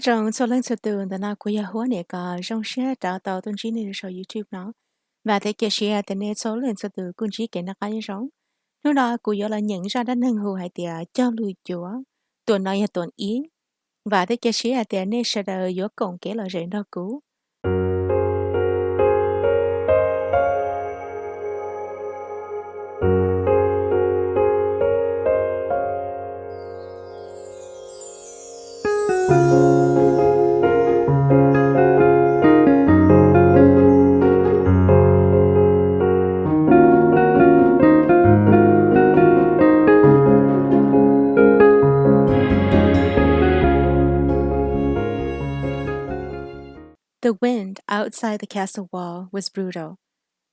rong cho lên sự tường đã nào của Yahoo nè cả rong share trả tàu tuần trí này sur YouTube nó và thế kia share tên này số lên sự tường cũng chỉ cái nó cái rong lúc đó của yo là nhận ra đã nâng hồ hai tia cho lùi chúa tuần này là tuần yến và thế kia share tên này sẽ đợi yo cộng kế là rèn đó cũ. The wind outside the castle wall was brutal,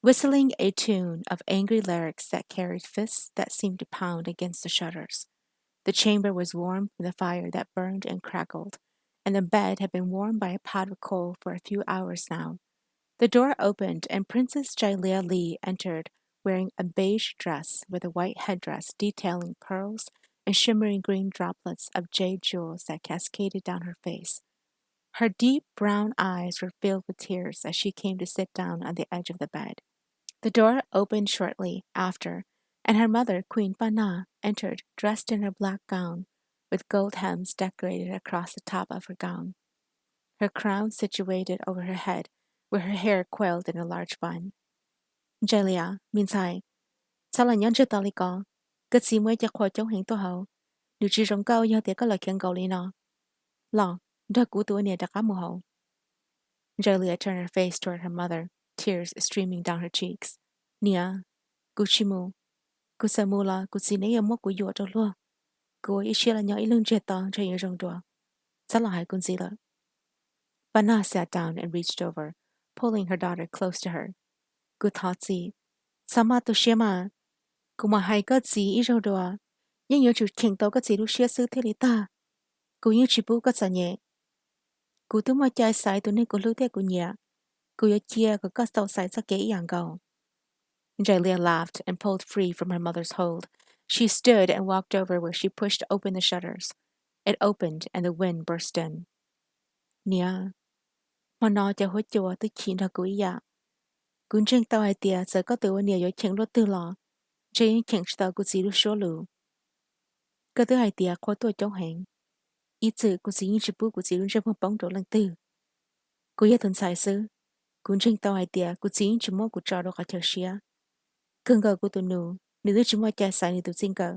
whistling a tune of angry lyrics that carried fists that seemed to pound against the shutters. The chamber was warm from the fire that burned and crackled, and the bed had been warmed by a pot of coal for a few hours now. The door opened, and Princess Jialia Li entered, wearing a beige dress with a white headdress detailing pearls and shimmering green droplets of jade jewels that cascaded down her face. Her deep brown eyes were filled with tears as she came to sit down on the edge of the bed. The door opened shortly after, and her mother, Queen Fana, entered, dressed in her black gown, with gold hems decorated across the top of her gown, her crown situated over her head, with her hair coiled in a large bun. Jelia, Minsai, sao là nhắn chưa tao li có, cái gì mới cho khỏi chống hình tôi hậu, nếu chỉ rong cao do thì có lời khen cầu li nó, lo, đó của tôi nè đã cá mù hậu. Jelia turned her face toward her mother, tears streaming down her cheeks. Nia, Guchimu, Kusamula, Kusinea Moku Yotolua, Go Ishila Nya Ilun Jeta, Jay Rongdua. Salahai Kunzila. Bana sat down and reached over, pulling her daughter close to her. Guthatsi, Samato Shema, Kumahai Gutsi Irodua, Yen Yochu King Togatsi Lucia Sutilita, Guyuchibu Gatsanye, Gutuma Jai Sai to Nicolute Gunya, Guyachia Gusto Sai Sake Yango. Jialia laughed and pulled free from her mother's hold. She stood and walked over where she pushed open the shutters. It opened and the wind burst in. Nia, mana cho hốt chùa tới chín thà cúi ya. Cũng chân tao hai tia giờ có tự nia yo chừng lo tư lò. Trên chừng tao cũng chỉ lo số lù. Cái thứ hai tia qua tôi chống hàng. Ý chữ cũng chỉ những chữ bút cũng chỉ luôn trong một bóng đồ lần tư. Cô ya tuần sai sư. Cũng chân tao hai tia cũng chỉ những chữ mô của trò đồ cả chờ xia. Cưng gờ của tụi nụ. Nếu chúng moi cha sai tụi xin cờ.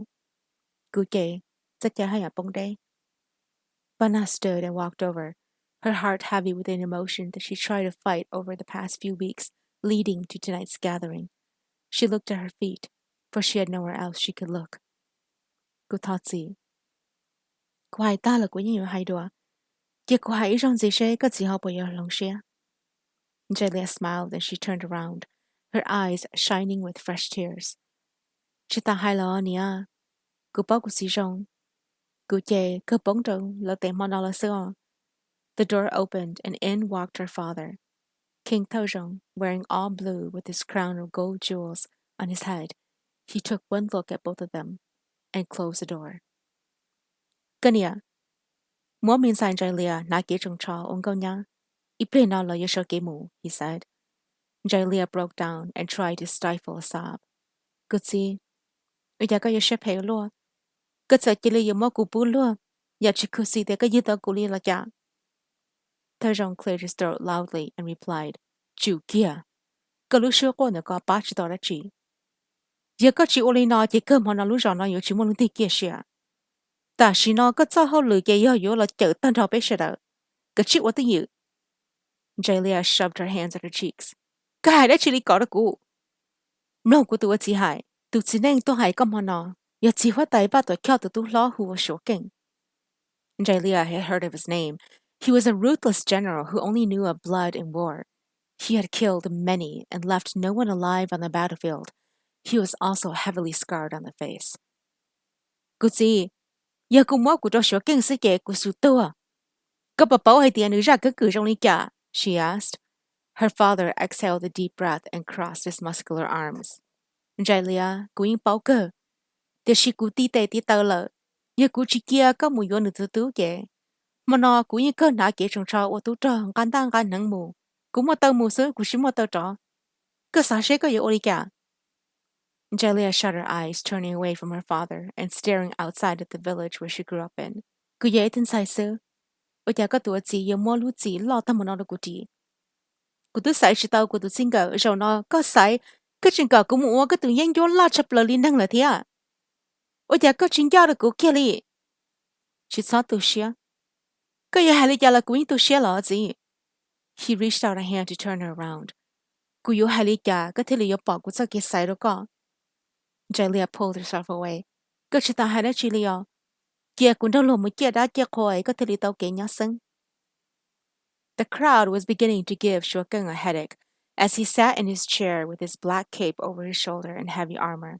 Cú chê, chắc chắn hay à bông đây. Vanna stood and walked over, her heart heavy with an emotion that she tried to fight over the past few weeks leading to tonight's gathering. She looked at her feet, for she had nowhere else she could look. Cô thought gì? Cô hai ta là của những người hay đùa. Kìa cô hai trong gì sẽ có gì họ bởi ở lòng xe. Jelia smiled and she turned around, her eyes shining with fresh tears. Chị ta hay lo nè. Cô bảo cô xí rong. Cô chê, cơ bóng trông, lỡ tên mòn là sữa. The door opened and in walked her father, King Taozong, wearing all blue with his crown of gold jewels on his head. He took one look at both of them and closed the door. Kania, mua min sign Jialia na kế trong trò ông câu nha. Iple na lo yesho kế mu, he said. Jialia broke down and tried to stifle a sob. Gutsi, uya ka yesho pay lo. Gutsa chili yamo kupu lo. Ya chikusi de ka yita kuli la ja. Taozong cleared his throat loudly and replied, Chu kia. Cơ lúc xưa cô nó có ba chỉ đó là chỉ. Giờ có chỉ ô lý nó chỉ cơ mà nó lúc rõ nó yếu chỉ muốn đi kia xia. Ta chỉ nó có cho hậu lửa cái yếu là chở tan thọ bé xia đó. Cái chỉ ô tự yếu. Jialia shoved her hands at her cheeks. Cái hai đã chỉ lý có được cụ. Nó của tụi chỉ hai. Tụi chỉ nên tôi hai có mà nó. Giờ chỉ hoa tay ba tụi kéo tụi tụi lo hùa sổ kinh. Jialia had heard of his name. He was a ruthless general who only knew of blood and war. He had killed many and left no one alive on the battlefield. He was also heavily scarred on the face. Cô gì? Giờ cô mua của cho kinh sĩ kệ của sự tua. Có bà bảo hay tiền nữ ra cứ cử trong lý cả? She asked. Her father exhaled a deep breath and crossed his muscular arms. Jialia, cô yên bảo cơ. Để she cô tí tê tí tơ lợ. Giờ cô chỉ kia có mùi vô nữ tư tứ kệ. mà nó cũng như cơn nã kế trong trò ô tú trò gan tăng gan nắng mù cũng một tàu mù sữa cũng chỉ một tàu trò cơ sở sẽ có gì cả. Jialia shut her eyes, turning away from her father and staring outside at the village where she grew up in. Cứ dễ tin sai sữa, ở nhà có tuổi gì giờ mua lúa gì lo tâm nó được gì. Cứ tôi sai chỉ tao cứ tôi xin cờ rồi nó có sai cái chuyện cờ cũng mua cái tự nhiên vô la chập lờ linh năng là thế à. Ở nhà có chuyện giao được của kia li. Chị sao tôi xia? Cái gì hay là cũng tôi xia là gì? He reached out a hand to turn her around. Cứ yêu hay là cái thứ là bỏ của sao cái sai đó có. Jialia pulled herself away. Cái chuyện ta hay là chỉ là kia cũng đâu luôn một kia đã kia khỏi có thể đi tàu kế nhá sân. The crowd was beginning to give Shuokeng a headache as he sat in his chair with his black cape over his shoulder and heavy armor.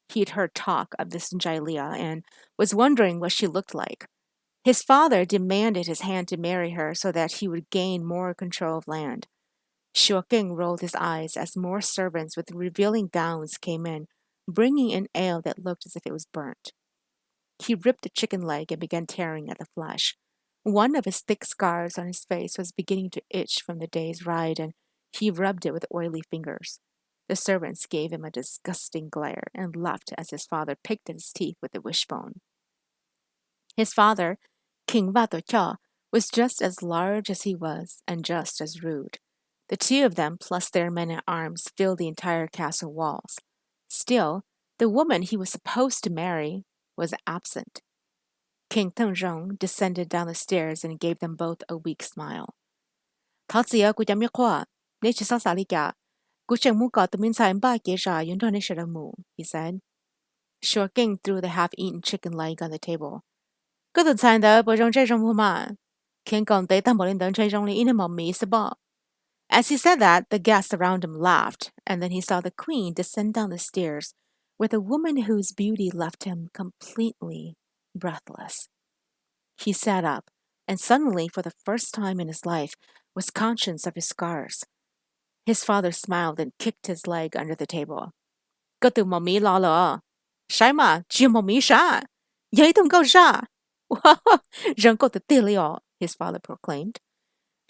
He'd heard talk of this Jialia and was wondering what she looked like. His father demanded his hand to marry her so that he would gain more control of land. Shuokeng rolled his eyes as more servants with revealing gowns came in, bringing in ale that looked as if it was burnt. He ripped a chicken leg and began tearing at the flesh. One of his thick scars on his face was beginning to itch from the day's ride, and he rubbed it with oily fingers. The servants gave him a disgusting glare and laughed as his father picked at his teeth with a wishbone. His father, King Vatocha, was just as large as he was and just as rude. The two of them, plus their men at arms, filled the entire castle walls. Still, the woman he was supposed to marry was absent. King Tengzhong descended down the stairs and gave them both a weak smile. "Tazia ku jam yakwa, ne chi sa sali kya, ku cheng mu ka tumin sa ba ke sha yun ne shara mu," he said. Short King threw the half-eaten chicken leg on the table. "Cái tự餐的不用这种不嘛，天公得当不能等这种里一毛米是吧?" As he said that, the guests around him laughed, and then he saw the queen descend down the stairs with a woman whose beauty left him completely breathless. He sat up, and suddenly, for the first time in his life, was conscious of his scars. His father smiled and kicked his leg under the table. "Cái từ mà Mỹ lo lờ, sai mà, chỉ mà Mỹ sa, vậy không có sa." "Răng có từ tiền liao," his father proclaimed.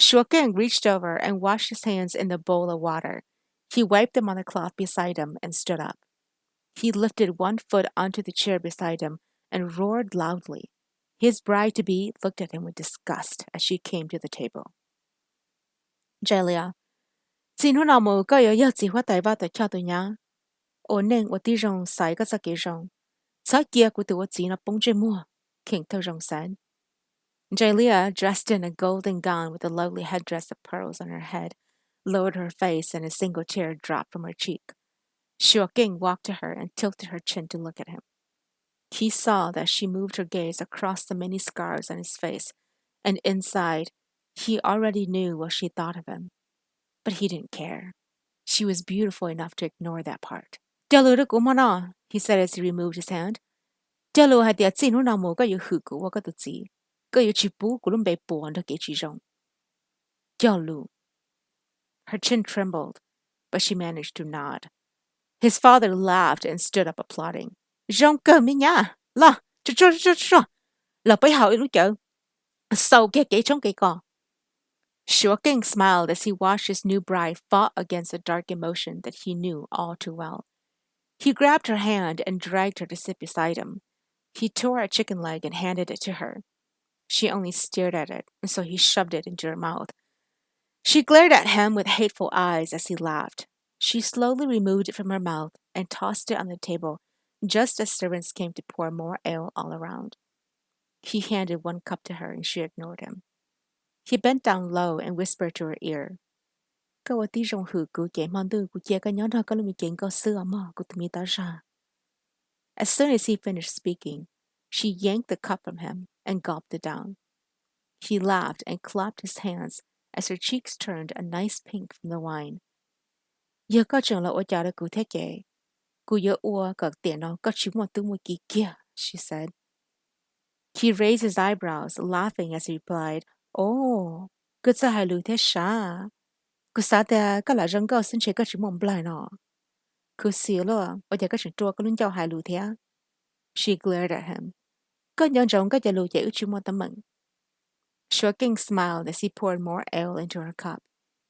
Shuokeng reached over and washed his hands in the bowl of water. He wiped them on the cloth beside him and stood up. He lifted one foot onto the chair beside him and roared loudly. His bride-to-be looked at him with disgust as she came to the table. "Jialia, xin hôn nào mù có yếu gì hoa tài ba tại cho tôi nhá. Ổn nên tôi tí rong sai cái sao kế rong. Sao kia của tôi chỉ nó bông chơi mua," King Thơ Rong said. Jialia, dressed in a golden gown with a lovely headdress of pearls on her head, lowered her face and a single tear dropped from her cheek. Shuoking walked to her and tilted her chin to look at him. He saw that she moved her gaze across the many scars on his face, and inside, he already knew what she thought of him. But he didn't care. She was beautiful enough to ignore that part. "Jalu của mana," he said as he removed his hand. "Jalu had the tin na mo ga yu hu ku wa ga tu zi. Ga yu chi pu ku lum bei po an ge chi rong." "Jalu." Her chin trembled, but she managed to nod. His father laughed and stood up applauding. "Rong cơ mi nha. La, cho. La bai hao lu chợ. Sau ge ge trong ge ko." Shuoking smiled as he watched his new bride fought against a dark emotion that he knew all too well. He grabbed her hand and dragged her to sit beside him. He tore a chicken leg and handed it to her. She only stared at it, and so he shoved it into her mouth. She glared at him with hateful eyes as he laughed. She slowly removed it from her mouth and tossed it on the table just as servants came to pour more ale all around. He handed one cup to her and she ignored him. He bent down low and whispered to her ear. "Cậu tí rong hử của kẻ mong tư của chia cái nhóm đó có lúc mình có xưa mà của tụi mình ta ra." As soon as he finished speaking, she yanked the cup from him and gulped it down. He laughed and clapped his hands as her cheeks turned a nice pink from the wine. "Giờ có chừng là ô chả được cụ thế kể. Cụ giờ ua các tiền nó có chỉ một thứ một kỳ kia," she said. He raised his eyebrows, laughing as he replied, "Oh, good sa hai lu thế sa. Cụ sa ta có là răng cao xin chế có chỉ mong blai nó. Cụ xíu lo, ô chả có chừng trua có luôn chào hai lu thế." She glared at him. "Có nhận rộng có chả lu chạy ước chỉ một tấm mệnh." Shuaking smiled as he poured more ale into her cup.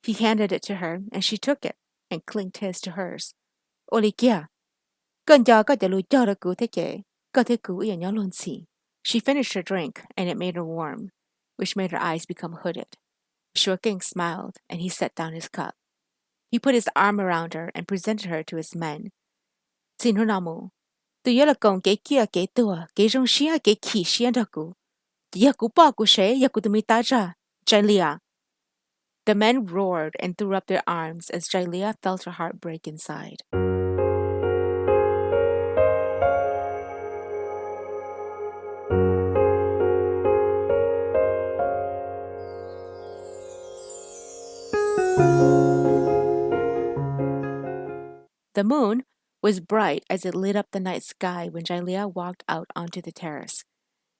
He handed it to her, and she took it and clinked his to hers. Oli kia, con cho có cho lui cho được cứu thế chế, có thể cứu yên nhau luôn xì. She finished her drink, and it made her warm, which made her eyes become hooded. Shuaking smiled, and he set down his cup. He put his arm around her and presented her to his men. Xin hô namu, tu yala kong ke kia ke tua, ke rong shia ke ki shia da ku. Ya ku pa ku she, ya ku tu mi ta ja, Jialia. The men roared and threw up their arms as Jialia felt her heart break inside. The moon was bright as it lit up the night sky when Jialia walked out onto the terrace.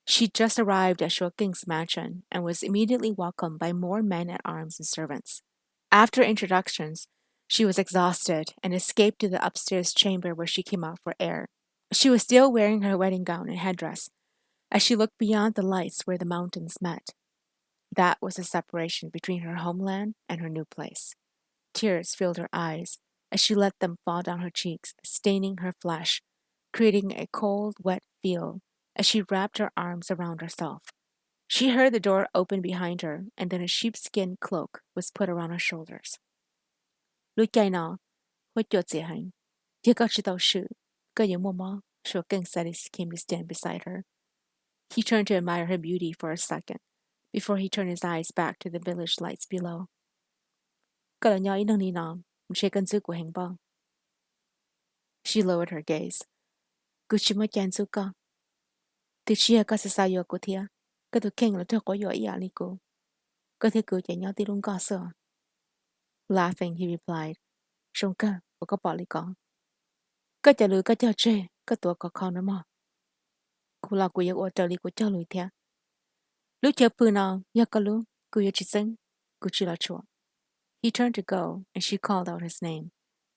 She just arrived at Shuoking's mansion and was immediately welcomed by more men at arms and servants. After introductions, she was exhausted and escaped to the upstairs chamber where she came out for air. She was still wearing her wedding gown and headdress as she looked beyond the lights where the mountains met. That was the separation between her homeland and her new place. Tears filled her eyes as she let them fall down her cheeks, staining her flesh, creating a cold, wet feel as she wrapped her arms around herself. She heard the door open behind her, and then a sheepskin cloak was put around her shoulders. Lúc chạy nào, hốt cho chị hành. Chị có chỉ tao sự, có những mô mô, sure King said as he came to stand beside her. He turned to admire her beauty for a second, before he turned his eyes back to the village lights below. Có là nhỏ ý nâng ni nòng, sẽ cần giữ của hành bông. She lowered her gaze. Cứ chỉ mới chán giữ con. Từ chia có sẽ sao của thia. Có tụ King là tôi có yếu ý à lý cô. Có thể cứ chạy nhỏ tí luôn có sợ. Laughing, he replied, Sông cơ, có bỏ lý con. Có trả lời có cho chê, có tụa có con nữa mà. Cô là cô yếu ở trở lý của cho lùi thia. Lúc chờ bư nào, nhớ có lúc, cô yếu chỉ sinh, cô chỉ là chua. He turned to go, and she called out his name.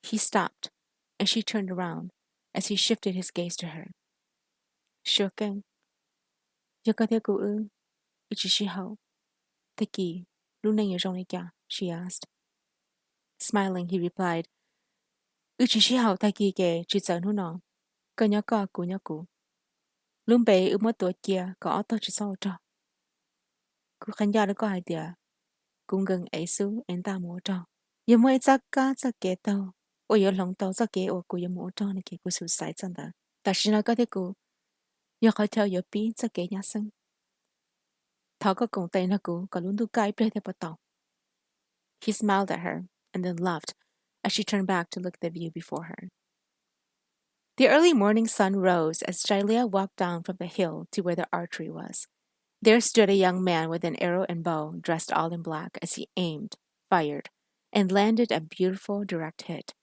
He stopped, and she turned around as he shifted his gaze to her. Shocking. Nhớ có thể cô ư, chỉ she hậu. Thế kì, lúc này nhớ rong này kìa, she asked. Smiling, he replied, chỉ she hậu thay kì kề, chỉ sợ nó nọ. Có nhớ cô. Lúc bề mất tuổi kia, có ở tôi chỉ sau trò. Cô khán giả đã có idea. Cũng gần ấy xứ, em ta mua trò. Yêu mới chắc cá chắc kế tàu. Ôi yêu lòng tàu chắc kế ổ cô yêu mua trò này kì cô sự sai chân đó. Ta xin nói có thể cô. Yêu khỏi theo yêu bí chắc kế nhà sinh. Thảo có cùng tay nó cô, có luôn tu cái bê theo bà tàu. He smiled at her, and then laughed as she turned back to look at the view before her. The early morning sun rose as Jialia walked down from the hill to where the archery was. There stood a young man with an arrow and bow, dressed all in black, as he aimed, fired, and landed a beautiful direct hit.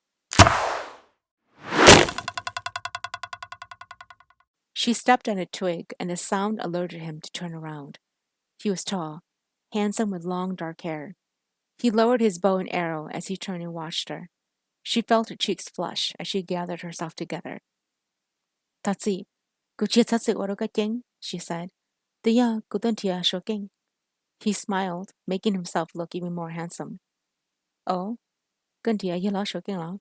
She stepped on a twig, and the sound alerted him to turn around. He was tall, handsome with long dark hair. He lowered his bow and arrow as he turned and watched her. She felt her cheeks flush as she gathered herself together. Tatsi, kuchia tatsi orogaking, she said. Diya kutantia shoking. He smiled, making himself look even more handsome. Oh, kuntia yellow shoking lao.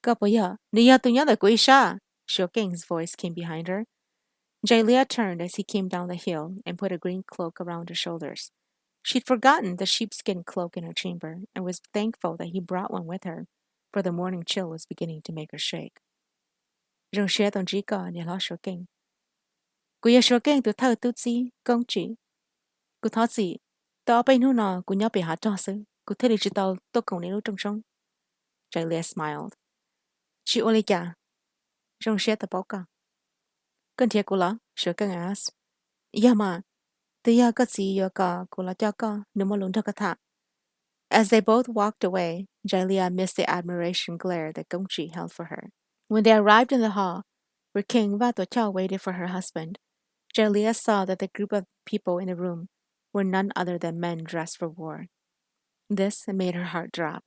Kapoya, niya tunya the guisha. Shoking's voice came behind her. Jialia turned as he came down the hill and put a green cloak around her shoulders. She'd forgotten the sheepskin cloak in her chamber and was thankful that he brought one with her, for the morning chill was beginning to make her shake. Rong xie tong ji ka ni lo shoking. Cô ya shoking tu thao tu chi, công chỉ. Cô thao chi, tao bên hu na cô nhớ bị hạ trò sư. Cô thấy chỉ tao tôi cùng đi trong sông. Jialia smiled. She only cả. Rong xie ta bảo cả. Cần thiệt cô lo, shoking asked. Yeah ma, the ya ka si yo ka cô la cha ka, no mo lun ta ka tha. As they both walked away, Jialia missed the admiration glare that Gongchi held for her. When they arrived in the hall, where King Vatuochao waited for her husband, Jialia saw that the group of people in the room were none other than men dressed for war. This made her heart drop.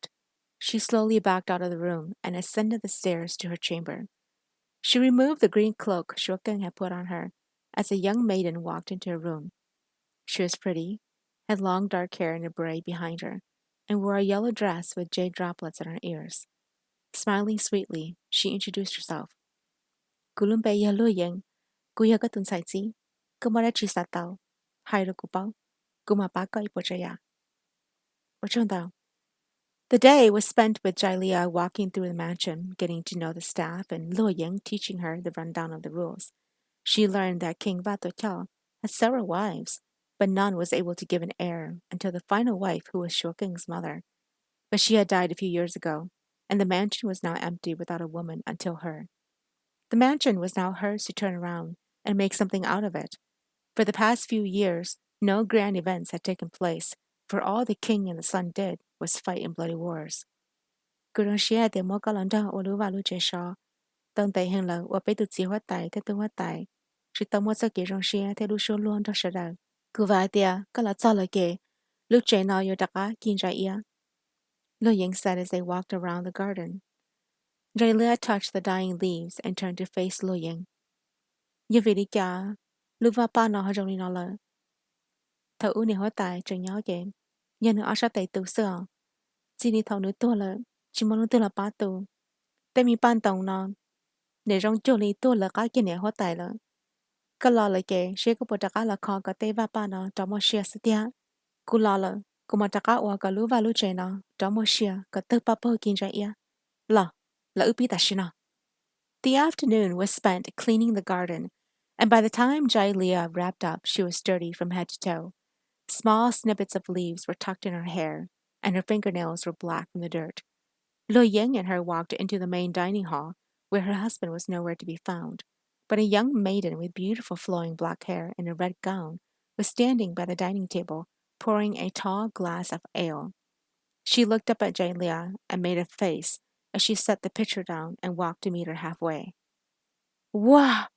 She slowly backed out of the room and ascended the stairs to her chamber. She removed the green cloak Shuokeng had put on her as a young maiden walked into her room. She was pretty, had long dark hair and a braid behind her, and wore a yellow dress with jade droplets in her ears. Smiling sweetly, she introduced herself. Kulumbe ya lo yang, kuya ka tun sai chi, kumara chi sa tao, hai ro kupao, kuma pa ka ipochaya. Ochon. The day was spent with Jialia walking through the mansion, getting to know the staff, and Luo Ying teaching her the rundown of the rules. She learned that King Vatoqiao had several wives, but none was able to give an heir until the final wife, who was Shuoking's mother. But she had died a few years ago, and the mansion was now empty without a woman until her. The mansion was now hers to turn around and make something out of it. For the past few years, no grand events had taken place, for all the king and the son did was fight in bloody wars. Kurashia de Mokalanda Oluvalu Jesha, Don they hang low or pay to see what die, to what die. She tomosa Gironshia, Telusho Luanda Shada. Kuvadia, Kalatzalake, Luce now your daka, Kinjaia. Lu Ying said as they walked around the garden. Jailia touched the dying leaves and turned to face Lu Ying. Yvidica, Luva no Hajoninola. Ta uni hotai, Janyage. Yan Asha tu sir. Sini thầu nữ tua là, chỉ mong tu là ba tu. Tại mi ban đồng nó, để rong cho li tua là cái này hóa tài là. Cái lo là cái, sẽ có bộ trắc là khó cái tê va ba nó, trong một xia sự tia. Cú lo là, cú mà trắc qua cái lú va lú chơi nó, trong một xia, cái tê ba bơ kinh ra ia. Là upi ta shi nó. The afternoon was spent cleaning the garden, and by the time Jai Leah wrapped up, she was dirty from head to toe. Small snippets of leaves were tucked in her hair, and her fingernails were black from the dirt. Lo Ying and her walked into the main dining hall, where her husband was nowhere to be found. But a young maiden with beautiful flowing black hair and a red gown was standing by the dining table, pouring a tall glass of ale. She looked up at Jialia and made a face as she set the pitcher down and walked to meet her halfway. Wow!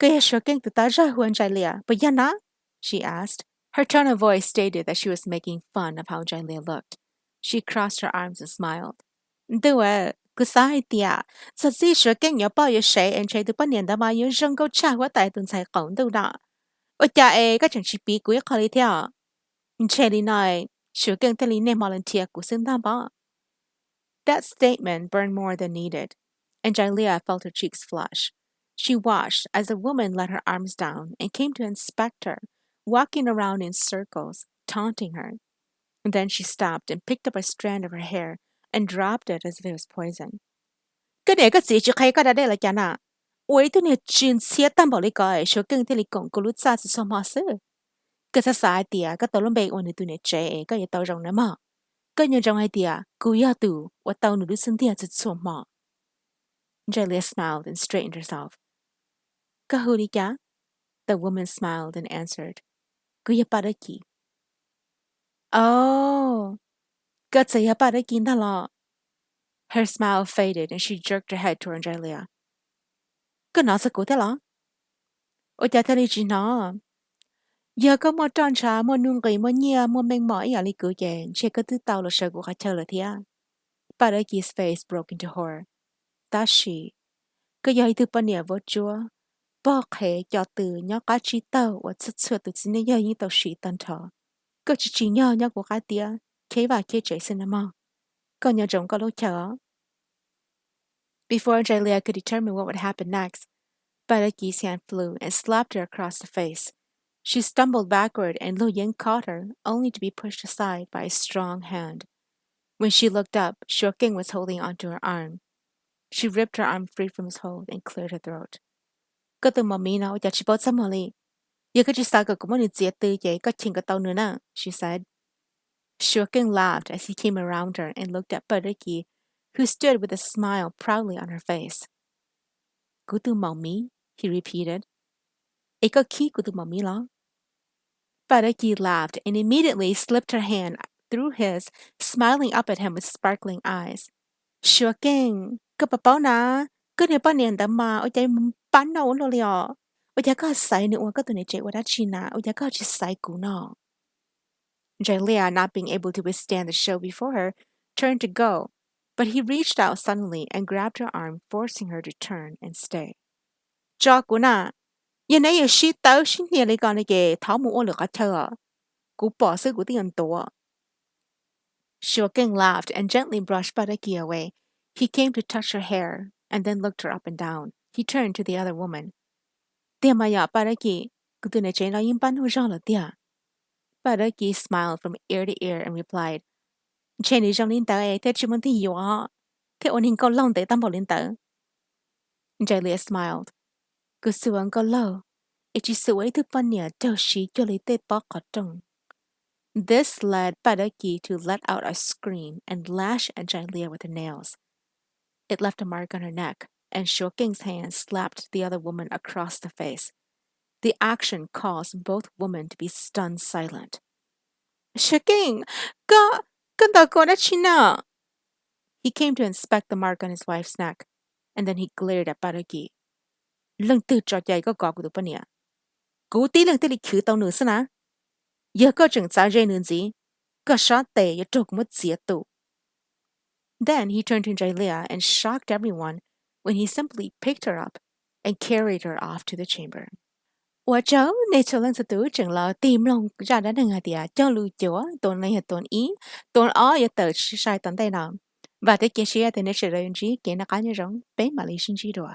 Kaya shocking to taja huan Jialia, but yana? She asked. Her tone of voice stated that she was making fun of how Jialia looked. She crossed her arms and smiled. 对，个啥idea？实际说跟要包有谁，而且都不年的嘛，有人够吃我带顿才讲到的。我家诶，个真是比贵考虑条。你车里内，说跟这里内毛人贴古生蛋吧。That statement burned more than needed, and Jialia felt her cheeks flush. She watched as the woman let her arms down and came to inspect her, walking around in circles, taunting her. And then she stopped and picked up a strand of her hair and dropped it as if it was poison. Cái này cái gì chứ khai cái đây là chả nà. Ôi tôi này chuyên xe tâm bảo lý coi, số cưng thế lý cộng cô lút xa sự xóm họ sư. Cái sa sa tìa, cái tàu lông bê ôn tôi này trẻ, cái gì tàu rồng nè mà. Cái nhân trong hai tìa, cú ya tù, và tàu nụ đứa sinh tìa sự xóm mà. Julia smiled and straightened herself. Cái hư đi chá? The woman smiled and answered. Cú ya bà đá kì. Oh, cái gì ya bà đá kì nà lọ. Her smile faded and she jerked her head toward Julia. Cái nó sẽ cố thế lọ? Ôi chả thế lý chỉ nó. Giờ có một tròn trà một nung ghi một nhia một mình mỏi ở lý cứ chèn, chỉ có thứ tàu là sợ của khách chờ là thia. Baraki's face broke into horror. That's she. Cái giờ thứ bên nhà vô chúa. Bỏ khẽ cho từ nhỏ cá chi tàu và xuất xuất từ xin giờ những tàu sĩ tân thọ. Cái chỉ nhỏ nhỏ của khách tia, kế và kế chế xin mà. Còn nhỏ trông có lối chờ. Before Jialia could determine what would happen next, Baraki's hand flew and slapped her across the face. She stumbled backward, and Lu Ying caught her, only to be pushed aside by a strong hand. When she looked up, Shuoking was holding onto her arm. She ripped her arm free from his hold and cleared her throat. Có từng mà mi nào, chỉ bớt xăm holi. Giờ cái chỉ sao cái cũng muốn diệt tư vậy, có chừng cái tàu nữa nè, she said. Shuoking laughed as he came around her and looked at Bariki, who stood with a smile proudly on her face. Có từng mà mi, he repeated. Ấy có khí của từng mà mi lo. Bariki laughed and immediately slipped her hand through his, smiling up at him with sparkling eyes. Sure king, cái bà bảo nà, cái này bao niên đã mà, ở đây bán đâu lo liò. Ở đây có sai nữa, cái tụi này chạy qua đã chi nà, ở đây có chỉ sai cũ nọ. Jialia, not being able to withstand the show before her, turned to go, but he reached out suddenly and grabbed her arm, forcing her to turn and stay. Cho cũ nà, giờ này giờ shi tao shi nè lấy con này kì, tháo mũ ô lực ở thơ. Cú bỏ sức của tiền tổ. Shoking laughed and gently brushed Baraki away. He came to touch her hair and then looked her up and down. He turned to the other woman. Tia maya Baraki, kutune chain la yimpan ho jala tia. Baraki smiled from ear to ear and replied, Chain is jong lin ta e te chimonti you are. Te onin ko long de tambo lin ta. Jialia smiled. Kusuan ko lo. Ichi suway tu panya do shi joli te bakatong. This led Baraki to let out a scream and lash at Jialia with her nails. It left a mark on her neck, and Shoking's hand slapped the other woman across the face. The action caused both women to be stunned silent. Shoking! China! He came to inspect the mark on his wife's neck, and then he glared at Baraki. Lưng tư trò chạy có gọt của tụi bên Cú tí lưng tư đi khử tàu nữ sân á. Giờ có chừng xa dây nữ gì. Có shot tệ giờ trục mất xía tụ. Then he turned to Jialia and shocked everyone when he simply picked her up and carried her off to the chamber. 我找你做人是都整了，tìm lòng ra đã đừng hạt cho lưu chúa, tuần này tuần ý, tuần ó ya tờ chỉ sai tuần đây nào. Và thế kia thì nên sẽ rồi chỉ kia nó cá như giống bé mà lý sinh chỉ đồ.